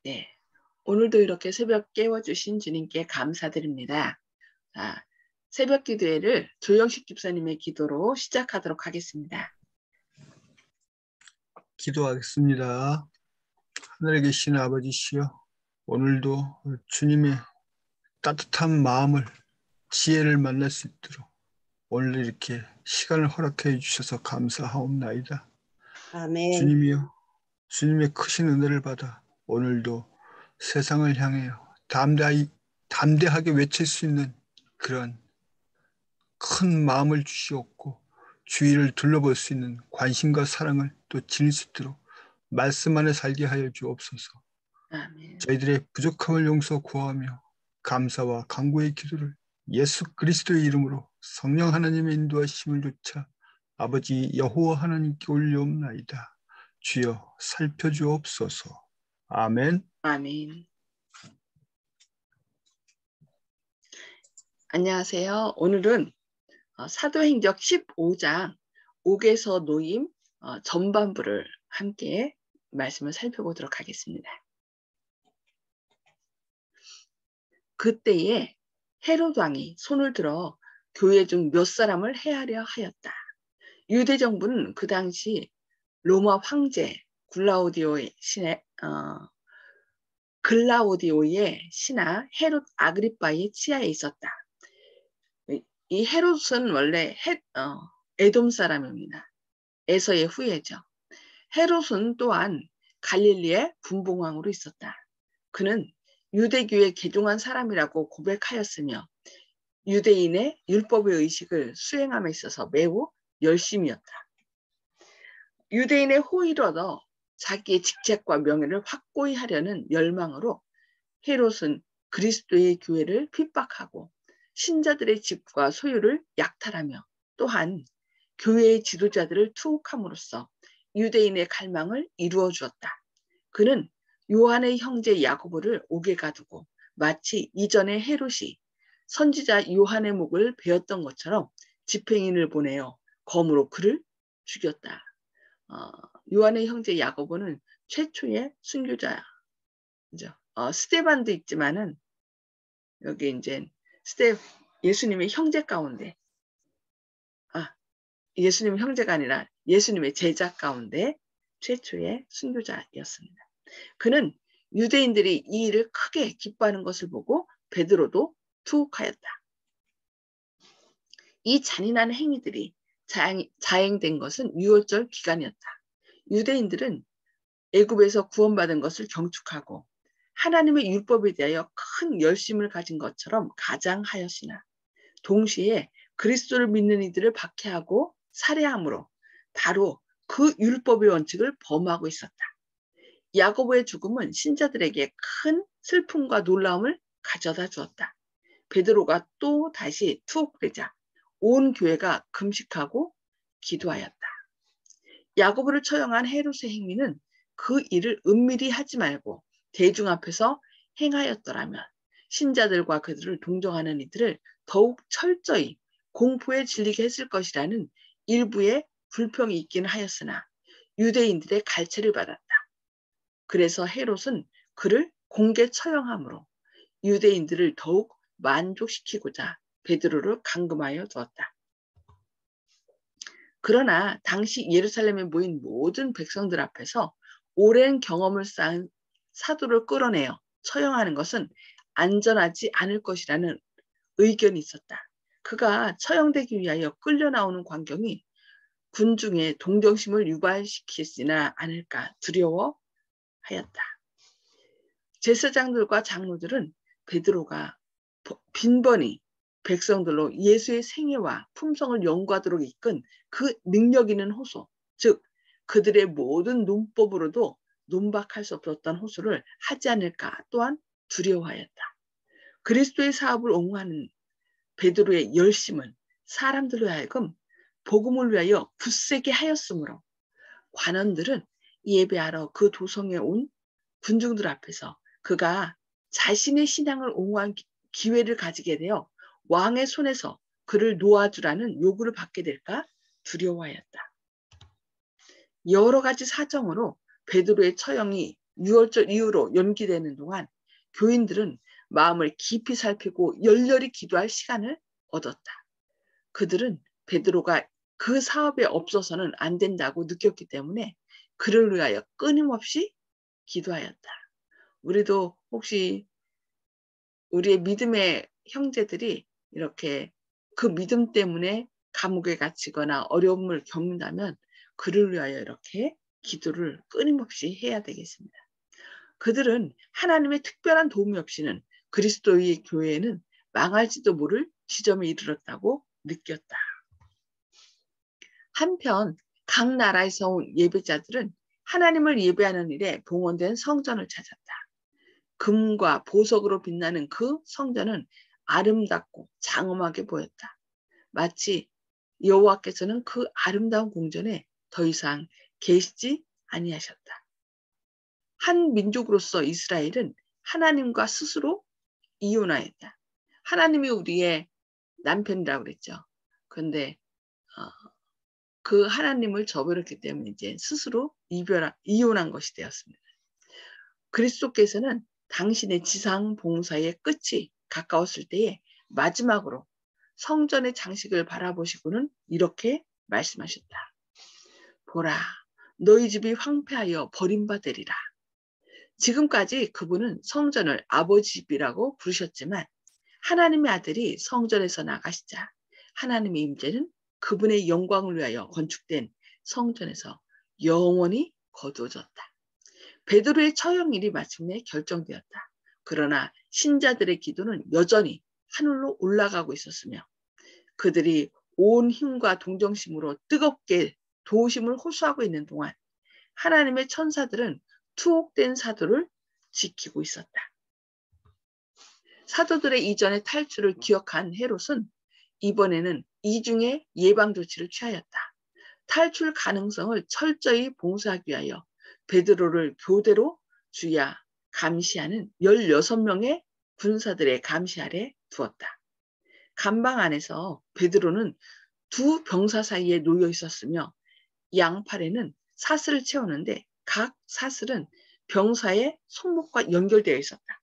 네, 오늘도 이렇게 새벽 깨워주신 주님께 감사드립니다. 자, 새벽 기도회를 조영식 집사님의 기도로 시작하도록 하겠습니다. 기도하겠습니다. 하늘에 계신 아버지시여, 오늘도 주님의 따뜻한 마음을, 지혜를 만날 수 있도록 오늘 이렇게 시간을 허락해 주셔서 감사하옵나이다. 아멘. 주님이여, 주님의 크신 은혜를 받아 오늘도 세상을 향해 담대하게 외칠 수 있는 그런 큰 마음을 주시옵고, 주위를 둘러볼 수 있는 관심과 사랑을 또 지닐 수 있도록 말씀 안에 살게 하여 주옵소서. 아멘. 저희들의 부족함을 용서 구하며 감사와 간구의 기도를 예수 그리스도의 이름으로 성령 하나님의 인도하심을 조차 아버지 여호와 하나님께 올려옵나이다. 주여 살펴주옵소서. 아멘. 아멘. 안녕하세요. 오늘은 사도행적 15장 옥에서 노임 전반부를 함께 말씀을 살펴보도록 하겠습니다. 그때에 헤롯 왕이 손을 들어 교회 중 몇 사람을 해하려 하였다. 유대 정부는 그 당시 로마 황제 글라우디오의 신하 헤롯 아그리빠의 치하에 있었다. 이 헤롯은 원래 에돔 사람입니다. 에서의 후예죠. 헤롯은 또한 갈릴리의 분봉왕으로 있었다. 그는 유대교에 개종한 사람이라고 고백하였으며 유대인의 율법의 의식을 수행함에 있어서 매우 열심이었다. 유대인의 호의를 얻어 자기의 직책과 명예를 확고히 하려는 열망으로 헤롯은 그리스도의 교회를 핍박하고 신자들의 집과 소유를 약탈하며 또한 교회의 지도자들을 투옥함으로써 유대인의 갈망을 이루어 주었다. 그는 요한의 형제 야고보를 옥에 가두고 마치 이전에 헤롯이 선지자 요한의 목을 베었던 것처럼 집행인을 보내어 검으로 그를 죽였다. 요한의 형제 야고보는 최초의 순교자죠. 스데반도 있지만은 여기 이제 예수님의 형제 가운데 예수님의 형제가 아니라 예수님의 제자 가운데 최초의 순교자였습니다. 그는 유대인들이 이 일을 크게 기뻐하는 것을 보고 베드로도 투옥하였다. 이 잔인한 행위들이 자행된 것은 유월절 기간이었다. 유대인들은 애굽에서 구원받은 것을 경축하고 하나님의 율법에 대하여 큰 열심을 가진 것처럼 가장하였으나 동시에 그리스도를 믿는 이들을 박해하고 살해함으로 바로 그 율법의 원칙을 범하고 있었다. 야고보의 죽음은 신자들에게 큰 슬픔과 놀라움을 가져다 주었다. 베드로가 또 다시 투옥되자 온 교회가 금식하고 기도하였다. 야고보를 처형한 헤롯의 행위는 그 일을 은밀히 하지 말고 대중 앞에서 행하였더라면 신자들과 그들을 동정하는 이들을 더욱 철저히 공포에 질리게 했을 것이라는 일부의 불평이 있긴 하였으나 유대인들의 갈채를 받았다. 그래서 헤롯은 그를 공개 처형함으로 유대인들을 더욱 만족시키고자 베드로를 감금하여 두었다. 그러나 당시 예루살렘에 모인 모든 백성들 앞에서 오랜 경험을 쌓은 사도를 끌어내어 처형하는 것은 안전하지 않을 것이라는 의견이 있었다. 그가 처형되기 위하여 끌려 나오는 광경이 군중의 동정심을 유발시키지나 않을까 두려워하였다. 제사장들과 장로들은 베드로가 빈번히 백성들로 예수의 생애와 품성을 연구하도록 이끈 그 능력 있는 호소, 즉 그들의 모든 논법으로도 논박할 수 없었던 호소를 하지 않을까 또한 두려워하였다. 그리스도의 사업을 옹호하는 베드로의 열심은 사람들로 하여금 복음을 위하여 굳세게 하였으므로 관원들은 예배하러 그 도성에 온 군중들 앞에서 그가 자신의 신앙을 옹호한 기회를 가지게 되어 왕의 손에서 그를 놓아주라는 요구를 받게 될까 두려워하였다. 여러 가지 사정으로 베드로의 처형이 6월절 이후로 연기되는 동안 교인들은 마음을 깊이 살피고 열렬히 기도할 시간을 얻었다. 그들은 베드로가 그 사업에 없어서는 안 된다고 느꼈기 때문에 그를 위하여 끊임없이 기도하였다. 우리도 혹시 우리의 믿음의 형제들이 이렇게 그 믿음 때문에 감옥에 갇히거나 어려움을 겪는다면 그를 위하여 이렇게 기도를 끊임없이 해야 되겠습니다. 그들은 하나님의 특별한 도움이 없이는 그리스도의 교회는 망할지도 모를 지점에 이르렀다고 느꼈다. 한편 각 나라에서 온 예배자들은 하나님을 예배하는 일에 봉헌된 성전을 찾았다. 금과 보석으로 빛나는 그 성전은 아름답고 장엄하게 보였다. 마치 여호와께서는 그 아름다운 궁전에 더 이상 계시지 아니하셨다. 한 민족으로서 이스라엘은 하나님과 스스로 이혼하였다. 하나님이 우리의 남편이라고 그랬죠. 그런데 그 하나님을 저버렸기 때문에 이제 스스로 이혼한 것이 되었습니다. 그리스도께서는 당신의 지상 봉사의 끝이 가까웠을 때에 마지막으로 성전의 장식을 바라보시고는 이렇게 말씀하셨다. 보라, 너희 집이 황폐하여 버림받으리라. 지금까지 그분은 성전을 아버지 집이라고 부르셨지만 하나님의 아들이 성전에서 나가시자 하나님의 임재는 그분의 영광을 위하여 건축된 성전에서 영원히 거두어졌다. 베드로의 처형일이 마침내 결정되었다. 그러나 신자들의 기도는 여전히 하늘로 올라가고 있었으며 그들이 온 힘과 동정심으로 뜨겁게 도우심을 호소하고 있는 동안 하나님의 천사들은 투옥된 사도를 지키고 있었다. 사도들의 이전의 탈출을 기억한 헤롯은 이번에는 이중의 예방 조치를 취하였다. 탈출 가능성을 철저히 봉사하기 위하여 베드로를 교대로 주야 감시하는 16명의 군사들의 감시 아래 두었다. 감방 안에서 베드로는 두 병사 사이에 놓여 있었으며 양팔에는 사슬을 채우는데 각 사슬은 병사의 손목과 연결되어 있었다.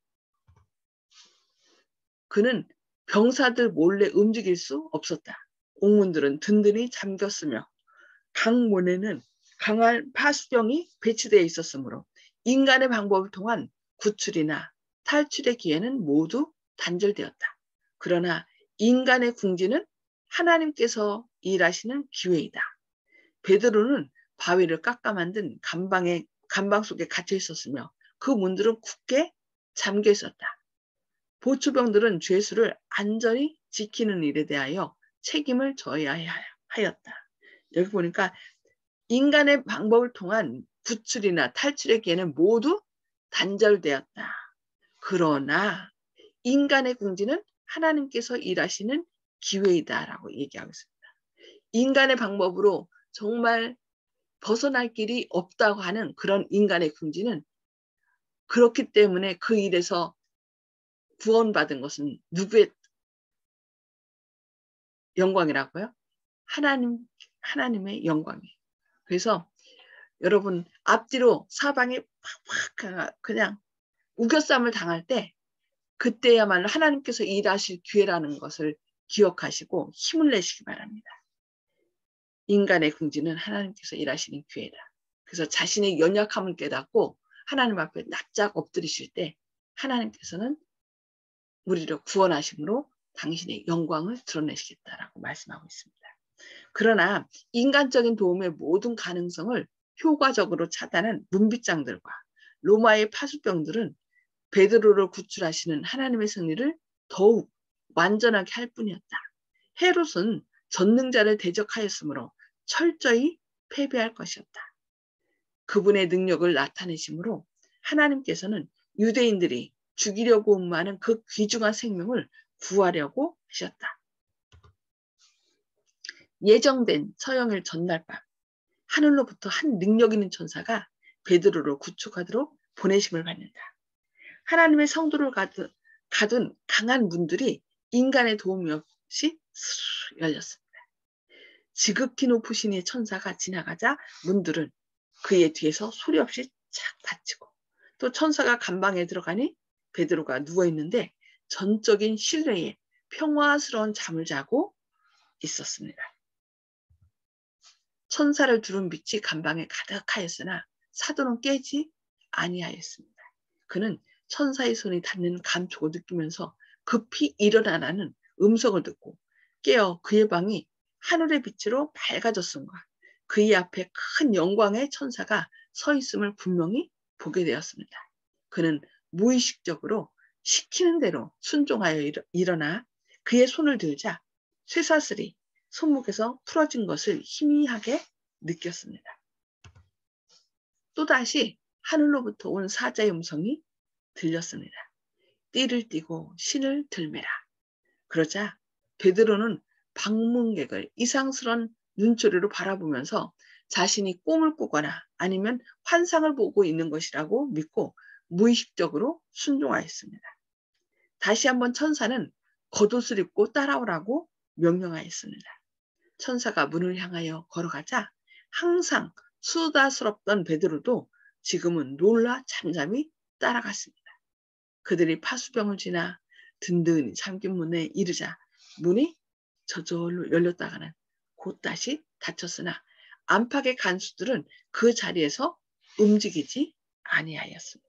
그는 병사들 몰래 움직일 수 없었다. 옥문들은 든든히 잠겼으며 각 문에는 강한 파수병이 배치되어 있었으므로 인간의 방법을 통한 구출이나 탈출의 기회는 모두 단절되었다. 그러나 인간의 궁지는 하나님께서 일하시는 기회이다. 베드로는 바위를 깎아 만든 감방 속에 갇혀 있었으며 그 문들은 굳게 잠겨 있었다. 보초병들은 죄수를 안전히 지키는 일에 대하여 책임을 져야 하였다. 여기 보니까 인간의 방법을 통한 구출이나 탈출의 기회는 모두 단절되었다. 그러나 인간의 궁지는 하나님께서 일하시는 기회이다라고 얘기하고 있습니다. 인간의 방법으로 정말 벗어날 길이 없다고 하는 그런 인간의 궁지는 그렇기 때문에 그 일에서 구원받은 것은 누구의 영광이라고요? 하나님의 영광이에요. 그래서 여러분 앞뒤로 사방에 팍팍 그냥 우겨쌈을 당할 때 그때야말로 하나님께서 일하실 기회라는 것을 기억하시고 힘을 내시기 바랍니다. 인간의 궁지는 하나님께서 일하시는 기회다. 그래서 자신의 연약함을 깨닫고 하나님 앞에 납작 엎드리실 때 하나님께서는 우리를 구원하심으로 당신의 영광을 드러내시겠다라고 말씀하고 있습니다. 그러나 인간적인 도움의 모든 가능성을 효과적으로 차단한 문빗장들과 로마의 파수병들은 베드로를 구출하시는 하나님의 승리를 더욱 완전하게 할 뿐이었다. 헤롯은 전능자를 대적하였으므로 철저히 패배할 것이었다. 그분의 능력을 나타내심으로 하나님께서는 유대인들이 죽이려고 음모하는 그 귀중한 생명을 구하려고 하셨다. 예정된 처형일 전날 밤 하늘로부터 한 능력 있는 천사가 베드로를 구축하도록 보내심을 받는다. 하나님의 성도를 가둔 강한 문들이 인간의 도움이 없이 스르르 열렸습니다. 지극히 높으신 이 천사가 지나가자 문들은 그의 뒤에서 소리 없이 착 닫히고 또 천사가 감방에 들어가니 베드로가 누워있는데 전적인 실내에 평화스러운 잠을 자고 있었습니다. 천사를 두른 빛이 감방에 가득하였으나 사도는 깨지 아니하였습니다. 그는 천사의 손이 닿는 감촉을 느끼면서 급히 일어나라는 음성을 듣고 깨어 그의 방이 하늘의 빛으로 밝아졌음과 그의 앞에 큰 영광의 천사가 서 있음을 분명히 보게 되었습니다. 그는 무의식적으로 시키는 대로 순종하여 일어나 그의 손을 들자 쇠사슬이 손목에서 풀어진 것을 희미하게 느꼈습니다. 또다시 하늘로부터 온 사자의 음성이 들렸습니다. 띠를 띠고 신을 들매라. 그러자 베드로는 방문객을 이상스러운 눈초리로 바라보면서 자신이 꿈을 꾸거나 아니면 환상을 보고 있는 것이라고 믿고 무의식적으로 순종하였습니다. 다시 한번 천사는 겉옷을 입고 따라오라고 명령하였습니다. 천사가 문을 향하여 걸어가자 항상 수다스럽던 베드로도 지금은 놀라 잠잠히 따라갔습니다. 그들이 파수병을 지나 든든히 잠긴 문에 이르자 문이 저절로 열렸다가는 곧 다시 닫혔으나 안팎의 간수들은 그 자리에서 움직이지 아니하였습니다.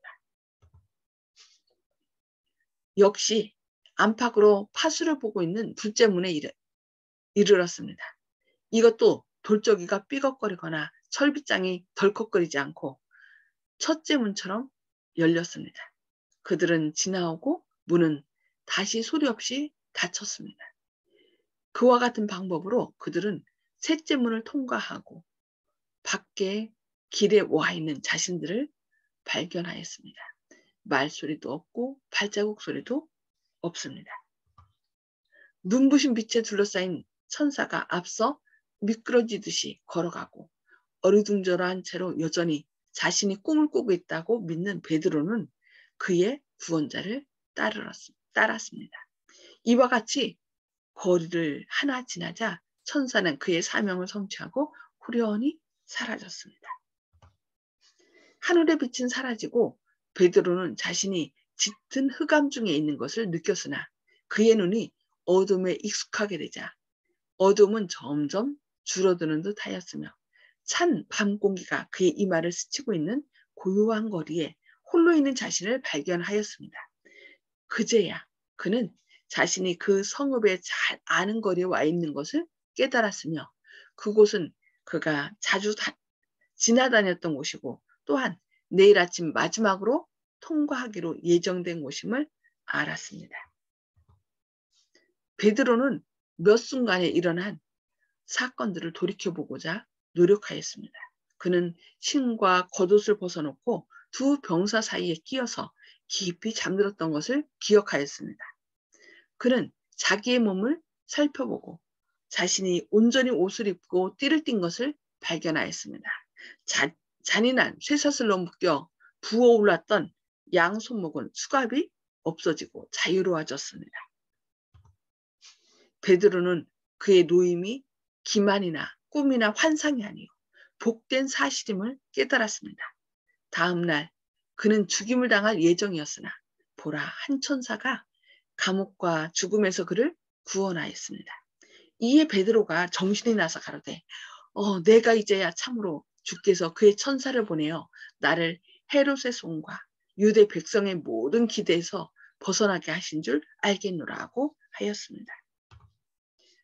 역시 안팎으로 파수를 보고 있는 둘째 문에 이르렀습니다. 이것도 돌적이가 삐걱거리거나 철빗장이 덜컥거리지 않고 첫째 문처럼 열렸습니다. 그들은 지나오고 문은 다시 소리 없이 닫혔습니다. 그와 같은 방법으로 그들은 셋째 문을 통과하고 밖에 길에 와 있는 자신들을 발견하였습니다. 말소리도 없고 발자국 소리도 없습니다. 눈부신 빛에 둘러싸인 천사가 앞서 미끄러지듯이 걸어가고 어리둥절한 채로 여전히 자신이 꿈을 꾸고 있다고 믿는 베드로는 그의 구원자를 따랐습니다. 이와 같이 거리를 하나 지나자 천사는 그의 사명을 성취하고 후련히 사라졌습니다. 하늘의 빛은 사라지고 베드로는 자신이 짙은 흑암 중에 있는 것을 느꼈으나 그의 눈이 어둠에 익숙하게 되자 어둠은 점점 줄어드는 듯 하였으며 찬 밤 공기가 그의 이마를 스치고 있는 고요한 거리에 홀로 있는 자신을 발견하였습니다. 그제야 그는 자신이 그 성읍에 잘 아는 거리에 와 있는 것을 깨달았으며 그곳은 그가 자주 지나다녔던 곳이고 또한 내일 아침 마지막으로 통과하기로 예정된 곳임을 알았습니다. 베드로는 몇 순간에 일어난 사건들을 돌이켜보고자 노력하였습니다. 그는 신과 겉옷을 벗어놓고 두 병사 사이에 끼어서 깊이 잠들었던 것을 기억하였습니다. 그는 자기의 몸을 살펴보고 자신이 온전히 옷을 입고 띠를 띈 것을 발견하였습니다. 잔인한 쇠사슬로 묶여 부어올랐던 양 손목은 수갑이 없어지고 자유로워졌습니다. 베드로는 그의 노임이 기만이나 꿈이나 환상이 아니요 복된 사실임을 깨달았습니다. 다음 날 그는 죽임을 당할 예정이었으나 보라 한 천사가 감옥과 죽음에서 그를 구원하였습니다. 이에 베드로가 정신이 나서 가로되 내가 이제야 참으로 주께서 그의 천사를 보내어 나를 헤롯의 손과 유대 백성의 모든 기대에서 벗어나게 하신 줄 알겠노라고 하였습니다.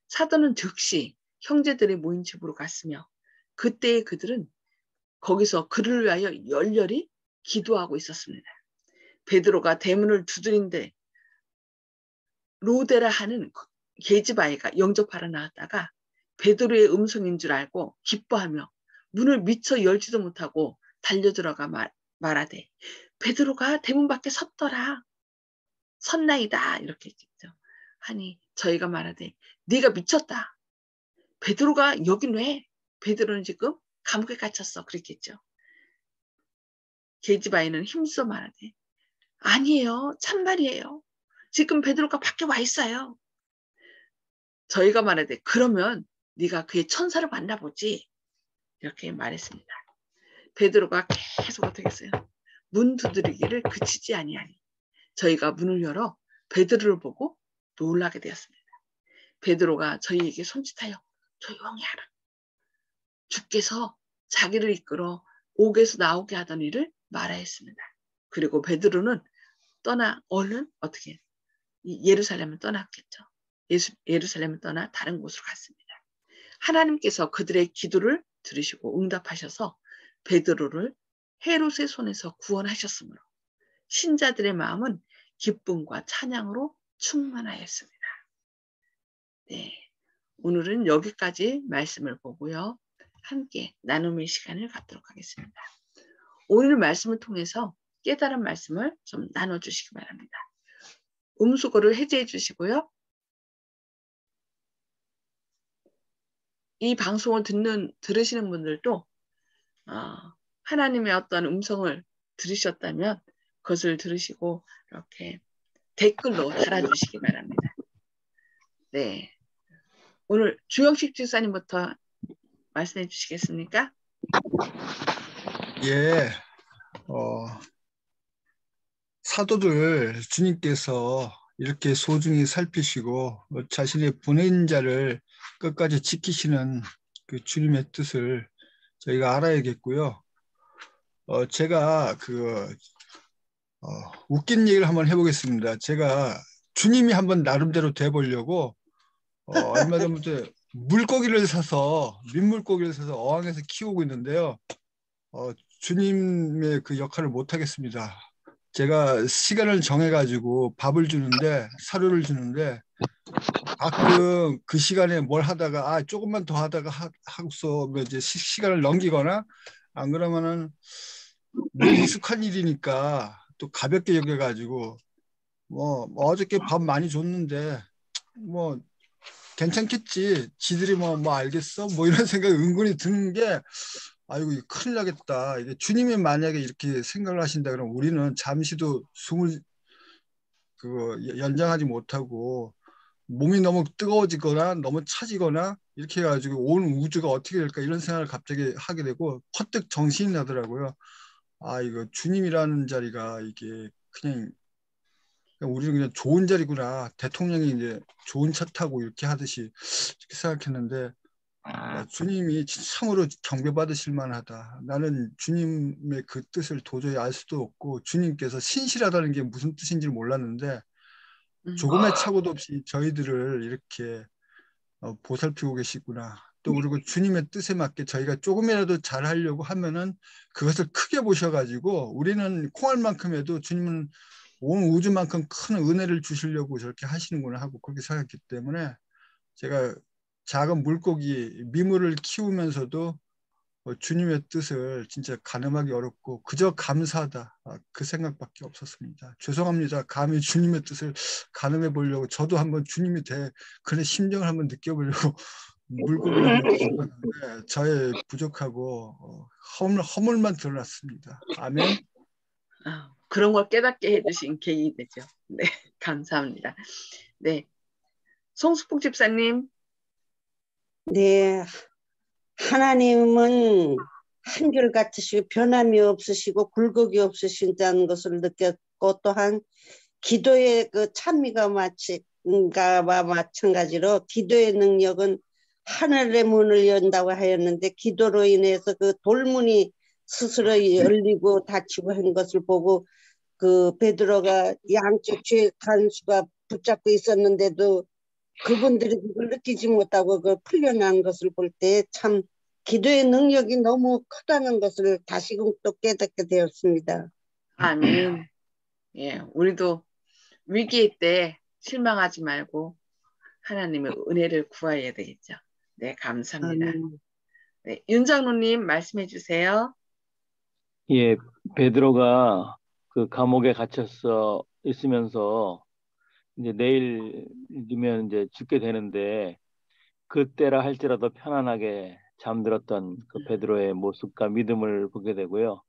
사도는 즉시 형제들이 모인 집으로 갔으며 그때의 그들은 거기서 그를 위하여 열렬히 기도하고 있었습니다. 베드로가 대문을 두드린데 로데라 하는 계집아이가 영접하러 나왔다가 베드로의 음성인 줄 알고 기뻐하며 문을 미처 열지도 못하고 달려들어가 말하되 베드로가 대문 밖에 섰더라. 섰나이다 이렇게 했죠. 하니 저희가 말하되 네가 미쳤다. 베드로가 여긴 왜? 베드로는 지금 감옥에 갇혔어. 그랬겠죠. 계집아이는 힘써 말하되 아니에요. 참말이에요. 지금 베드로가 밖에 와 있어요. 저희가 말하되 그러면 네가 그의 천사를 만나보지. 이렇게 말했습니다. 베드로가 계속 어떻게 했어요? 문 두드리기를 그치지 아니하니 저희가 문을 열어 베드로를 보고 놀라게 되었습니다. 베드로가 저희에게 손짓하여 조용히 하라. 주께서 자기를 이끌어 옥에서 나오게 하던 일을 말하였습니다. 그리고 베드로는 얼른 어떻게 예루살렘을 떠났겠죠. 예루살렘을 떠나 다른 곳으로 갔습니다. 하나님께서 그들의 기도를 들으시고 응답하셔서 베드로를 헤롯의 손에서 구원하셨으므로 신자들의 마음은 기쁨과 찬양으로 충만하였습니다. 네, 오늘은 여기까지 말씀을 보고요. 함께 나눔의 시간을 갖도록 하겠습니다. 오늘 말씀을 통해서 깨달은 말씀을 좀 나눠주시기 바랍니다. 음수거를 해제해 주시고요. 이 방송을 들으시는 분들도 하나님의 어떤 음성을 들으셨다면 그것을 들으시고 이렇게 댓글로 달아주시기 바랍니다. 네, 오늘 주영식 집사님부터 말씀해 주시겠습니까? 예, 사도들 주님께서 이렇게 소중히 살피시고 자신의 보낸 자를 끝까지 지키시는 그 주님의 뜻을 저희가 알아야겠고요. 제가 웃긴 얘기를 한번 해보겠습니다. 제가 주님이 한번 나름대로 돼보려고 얼마 전부터 민물고기를 사서 어항에서 키우고 있는데요. 주님의 그 역할을 못하겠습니다. 제가 시간을 정해가지고 밥을 주는데, 사료를 주는데, 가끔 그 시간에 뭘 하다가, 조금만 더 하다가 하고서 뭐 이제 시간을 넘기거나, 안 그러면은 늘 익숙한 일이니까 또 가볍게 여겨가지고, 어저께 밥 많이 줬는데, 뭐, 괜찮겠지. 지들이 뭐 알겠어? 뭐 이런 생각이 은근히 드는 게, 아이고, 이거 큰일 나겠다. 이게 주님이 만약에 이렇게 생각을 하신다 그러면 우리는 잠시도 숨을 연장하지 못하고 몸이 너무 뜨거워지거나 너무 차지거나 이렇게 해가지고 온 우주가 어떻게 될까 이런 생각을 갑자기 하게 되고 퍼뜩 정신이 나더라고요. 이거 주님이라는 자리가 이게 그냥 우리는 그냥 좋은 자리구나. 대통령이 이제 좋은 차 타고 이렇게 하듯이 이렇게 생각했는데 주님이 참으로 경배받으실 만하다. 나는 주님의 그 뜻을 도저히 알 수도 없고 주님께서 신실하다는 게 무슨 뜻인지 몰랐는데 조금의 착오도 없이 저희들을 이렇게 보살피고 계시구나. 또 그리고 주님의 뜻에 맞게 저희가 조금이라도 잘하려고 하면은 그것을 크게 보셔가지고 우리는 콩알 만큼에도 주님은 온 우주만큼 큰 은혜를 주시려고 저렇게 하시는구나 하고 그렇게 생각했기 때문에 제가 작은 물고기 미물을 키우면서도 주님의 뜻을 진짜 가늠하기 어렵고 그저 감사하다 그 생각밖에 없었습니다. 죄송합니다. 감히 주님의 뜻을 가늠해 보려고 저도 한번 주님이 그런 심정을 한번 느껴보려고 물고기를 한번 키워봤는데 저의 부족하고 허물만 드러났습니다. 아멘. 그런 걸 깨닫게 해주신 계기 되죠. 네, 감사합니다. 네, 송수폭 집사님. 네, 하나님은 한결같으시고 변함이 없으시고 굴곡이 없으신다는 것을 느꼈고 또한 기도의 그 찬미가 마찬가지와 마찬가지로 기도의 능력은 하늘의 문을 연다고 하였는데 기도로 인해서 그 돌문이 스스로 열리고 닫히고 한 것을 보고 그 베드로가 양쪽 죄 간수가 붙잡고 있었는데도 그분들이 그걸 느끼지 못하고 그 풀려난 것을 볼 때 참 기도의 능력이 너무 크다는 것을 다시금 또 깨닫게 되었습니다. 아멘. 예, 우리도 위기일 때 실망하지 말고 하나님의 은혜를 구해야 되겠죠. 네, 감사합니다. 네, 윤 장로님 말씀해 주세요. 예, 베드로가 그 감옥에 갇혀서 있으면서 이제 내일이면 이제 죽게 되는데 그때라 할지라도 편안하게 잠들었던 그 베드로의 모습과 믿음을 보게 되고요.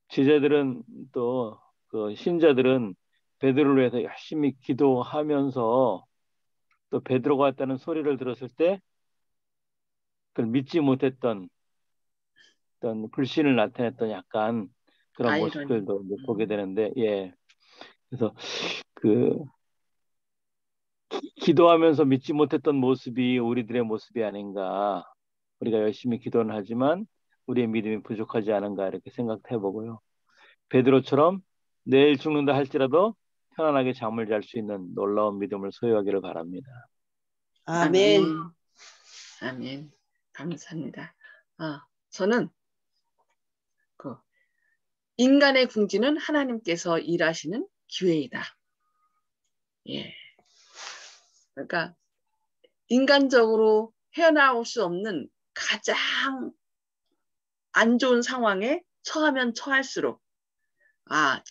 지제들은 또 그 신자들은 베드로를 위해서 열심히 기도하면서 또 베드로가 왔다는 소리를 들었을 때 그걸 믿지 못했던 어떤 불신을 나타냈던 약간 그런 아이러니. 모습들도 이제 보게 되는데, 예. 그래서 그 기도하면서 믿지 못했던 모습이 우리들의 모습이 아닌가. 우리가 열심히 기도는 하지만 우리의 믿음이 부족하지 않은가 이렇게 생각해 보고요. 베드로처럼 내일 죽는다 할지라도 편안하게 잠을 잘 수 있는 놀라운 믿음을 소유하기를 바랍니다. 아멘. 아멘. 감사합니다. 저는 그 인간의 궁지는 하나님께서 일하시는 기회이다. 예. 그러니까 인간적으로 헤어나올 수 없는 가장 안 좋은 상황에 처하면 처할수록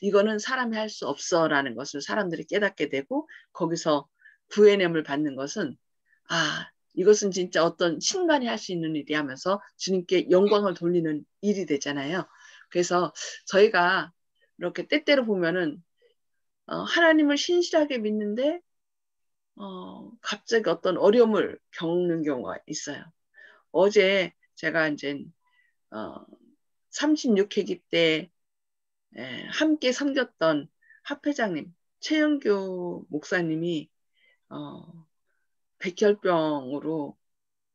이거는 사람이 할 수 없어라는 것을 사람들이 깨닫게 되고 거기서 구해냄을 받는 것은 이것은 진짜 어떤 신간이 할 수 있는 일이 하면서 주님께 영광을 돌리는 일이 되잖아요. 그래서 저희가 이렇게 때때로 보면은 하나님을 신실하게 믿는데 갑자기 어떤 어려움을 겪는 경우가 있어요. 어제 제가 이제 36회기 때 함께 섬겼던 합회장님 최영교 목사님이 백혈병으로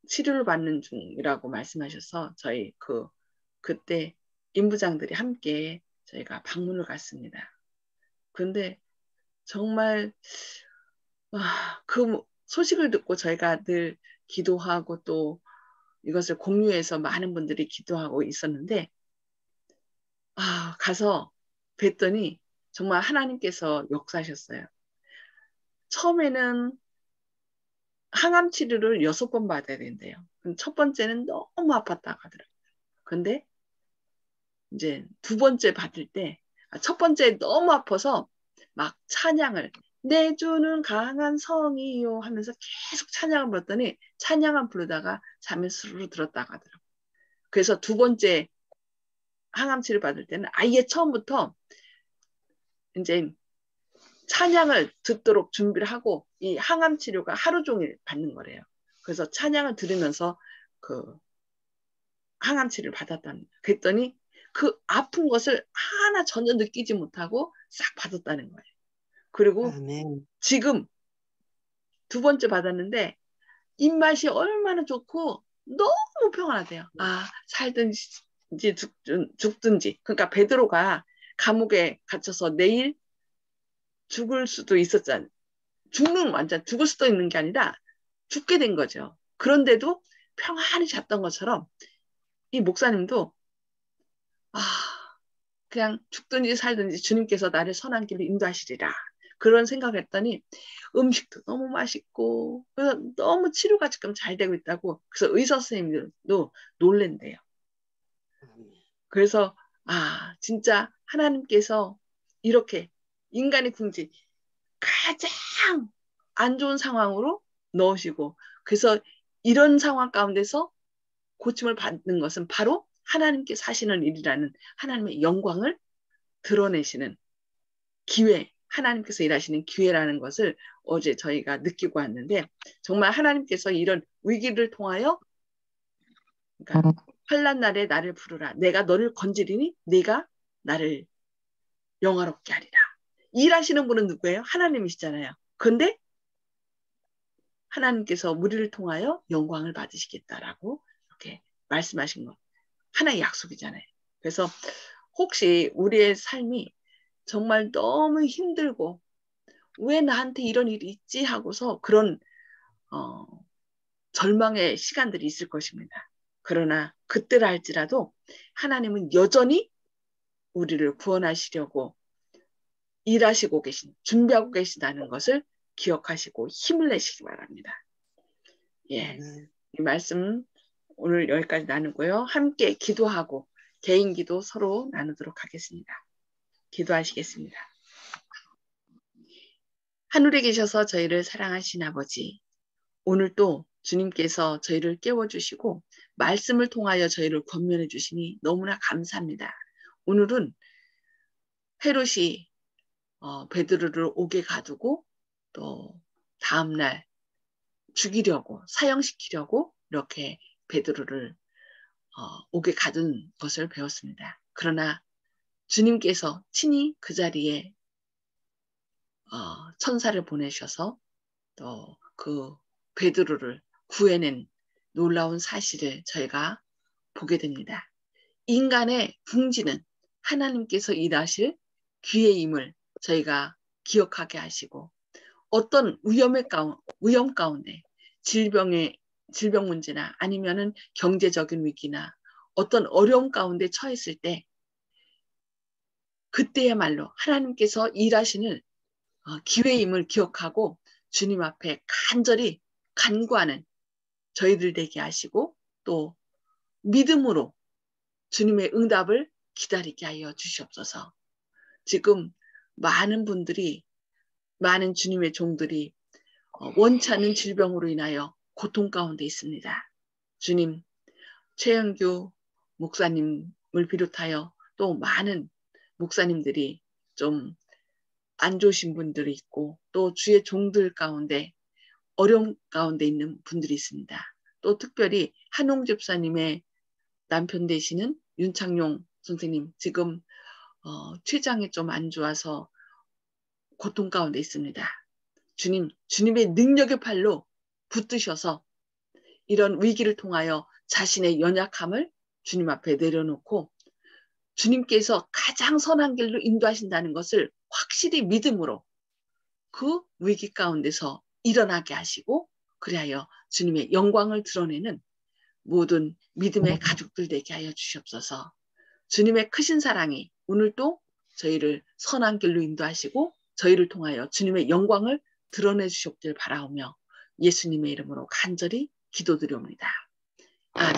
치료를 받는 중이라고 말씀하셔서 저희 그때 인부장들이 함께 저희가 방문을 갔습니다. 근데 정말 그 소식을 듣고 저희가 늘 기도하고 또 이것을 공유해서 많은 분들이 기도하고 있었는데 가서 뵀더니 정말 하나님께서 역사하셨어요. 처음에는 항암 치료를 6번 받아야 된대요. 첫 번째는 너무 아팠다고 하더라고요. 근데 이제 두 번째 받을 때 첫 번째 너무 아파서 막 찬양을 내 주는 강한 성이요 하면서 계속 찬양을 불렀더니 찬양을 부르다가 잠에 스르르 들었다고 하더라고요. 그래서 두 번째 항암 치료 받을 때는 아예 처음부터 이제 찬양을 듣도록 준비를 하고 이 항암 치료가 하루 종일 받는 거래요. 그래서 찬양을 들으면서 그 항암 치료를 받았다는 거예요. 그랬더니 그 아픈 것을 하나 전혀 느끼지 못하고 싹 받았다는 거예요. 그리고 아멘. 지금 두 번째 받았는데 입맛이 얼마나 좋고 너무 평안하대요. 살든지 죽든지. 그러니까 베드로가 감옥에 갇혀서 내일 죽을 수도 있었잖아요. 완전 죽을 수도 있는 게 아니라 죽게 된 거죠. 그런데도 평안히 잤던 것처럼 이 목사님도 그냥 죽든지 살든지 주님께서 나를 선한 길로 인도하시리라. 그런 생각을 했더니 음식도 너무 맛있고 그래서 너무 치료가 지금 잘 되고 있다고. 그래서 의사 선생님들도 놀랜대요. 그래서 진짜 하나님께서 이렇게 인간의 궁지 가장 안 좋은 상황으로 넣으시고 그래서 이런 상황 가운데서 고침을 받는 것은 바로 하나님께서 하시는 일이라는 하나님의 영광을 드러내시는 기회, 하나님께서 일하시는 기회라는 것을 어제 저희가 느끼고 왔는데 정말 하나님께서 이런 위기를 통하여 그러니까 환난 날에 나를 부르라. 내가 너를 건지리니 네가 나를 영화롭게 하리라. 일하시는 분은 누구예요? 하나님이시잖아요. 그런데 하나님께서 우리를 통하여 영광을 받으시겠다라고 이렇게 말씀하신 것. 하나의 약속이잖아요. 그래서 혹시 우리의 삶이 정말 너무 힘들고 왜 나한테 이런 일이 있지 하고서 그런 절망의 시간들이 있을 것입니다. 그러나 그때라 할지라도 하나님은 여전히 우리를 구원하시려고 일하시고 준비하고 계시다는 것을 기억하시고 힘을 내시기 바랍니다. 예, 이 말씀 오늘 여기까지 나누고요. 함께 기도하고 개인 기도 서로 나누도록 하겠습니다. 기도하시겠습니다. 하늘에 계셔서 저희를 사랑하신 아버지, 오늘 또 주님께서 저희를 깨워주시고 말씀을 통하여 저희를 권면해 주시니 너무나 감사합니다. 오늘은 헤롯이 베드로를 옥에 가두고 또 다음날 죽이려고 사형시키려고 이렇게 베드로를 옥에 가둔 것을 배웠습니다. 그러나 주님께서 친히 그 자리에 천사를 보내셔서 또 그 베드로를 구해낸 놀라운 사실을 저희가 보게 됩니다. 인간의 궁지는 하나님께서 일하실 기회임을 저희가 기억하게 하시고 어떤 위험 가운데 질병 문제나 아니면은 경제적인 위기나 어떤 어려움 가운데 처했을 때 그때야말로 하나님께서 일하시는 기회임을 기억하고 주님 앞에 간절히 간구하는 저희들 되게 하시고 또 믿음으로 주님의 응답을 기다리게 하여 주시옵소서. 지금 많은 분들이 많은 주님의 종들이 원치 않는 질병으로 인하여 고통 가운데 있습니다. 주님, 최영규 목사님을 비롯하여 또 많은 목사님들이 좀 안 좋으신 분들이 있고 또 주의 종들 가운데 어려움 가운데 있는 분들이 있습니다. 또 특별히 한홍 집사님의 남편 되시는 윤창용 선생님 지금 췌장이 좀 안 좋아서 고통 가운데 있습니다. 주님, 주님의 능력의 팔로 붙드셔서 이런 위기를 통하여 자신의 연약함을 주님 앞에 내려놓고 주님께서 가장 선한 길로 인도하신다는 것을 확실히 믿음으로 그 위기 가운데서 일어나게 하시고 그리하여 주님의 영광을 드러내는 모든 믿음의 가족들 되게 하여 주시옵소서. 주님의 크신 사랑이 오늘도 저희를 선한 길로 인도하시고 저희를 통하여 주님의 영광을 드러내 주시옵길 바라오며 예수님의 이름으로 간절히 기도드리옵니다. 아멘.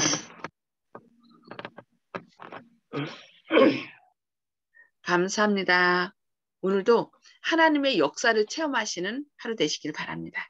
감사합니다. 오늘도 하나님의 역사를 체험하시는 하루 되시길 바랍니다.